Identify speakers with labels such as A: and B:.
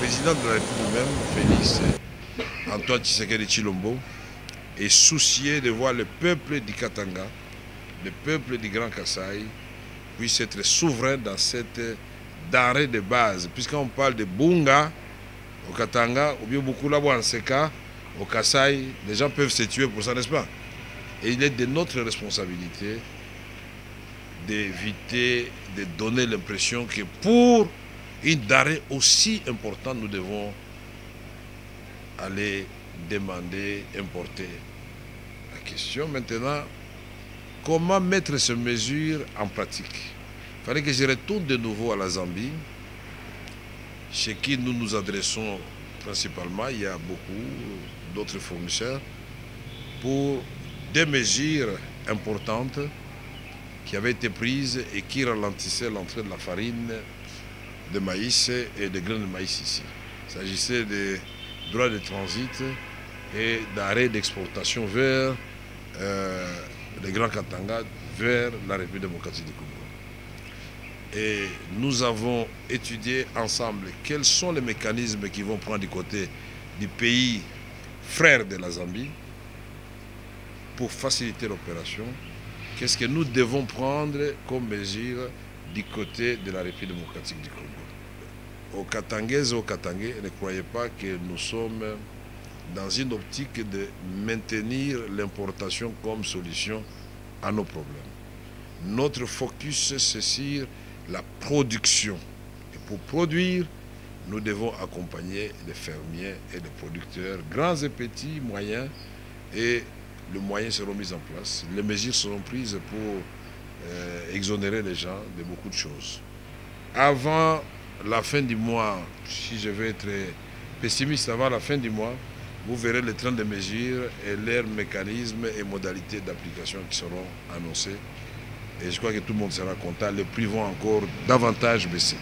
A: président de la République même, Félix Antoine Tshisekedi Tshilombo, est soucié de voir le peuple du Katanga, le peuple du Grand Kasaï, puisse être souverain dans cette denrée de base. Puisqu'on parle de Bunga au Katanga, ou bien beaucoup là-bas en Seka, au Kasaï, les gens peuvent se tuer pour ça, n'est-ce pas? Et il est de notre responsabilité d'éviter de donner l'impression que pour une denrée aussi importante, nous devons aller demander, importer. La question maintenant, comment mettre ces mesures en pratique? Il fallait que je retourne de nouveau à la Zambie, chez qui nous nous adressons principalement. Il y a beaucoup d'autres fournisseurs pour des mesures importantes qui avaient été prises et qui ralentissaient l'entrée de la farine de maïs et de graines de maïs ici. Il s'agissait des droits de transit et d'arrêt d'exportation vers le Grand Katanga, vers la République démocratique du Congo. Et nous avons étudié ensemble quels sont les mécanismes qui vont prendre du côté du pays frère de la Zambie pour faciliter l'opération. Qu'est-ce que nous devons prendre comme mesure du côté de la République démocratique du Congo? Aux Katangaises et aux Katangais, ne croyez pas que nous sommes dans une optique de maintenir l'importation comme solution à nos problèmes. Notre focus, c'est sur la production. Et pour produire, nous devons accompagner les fermiers et les producteurs, grands et petits, moyens, et les moyens seront mis en place. Les mesures seront prises pour exonérer les gens de beaucoup de choses. Avant la fin du mois, si je vais être pessimiste, avant la fin du mois, vous verrez le train de mesures et leurs mécanismes et modalités d'application qui seront annoncés. Et je crois que tout le monde sera content. Les prix vont encore davantage baisser.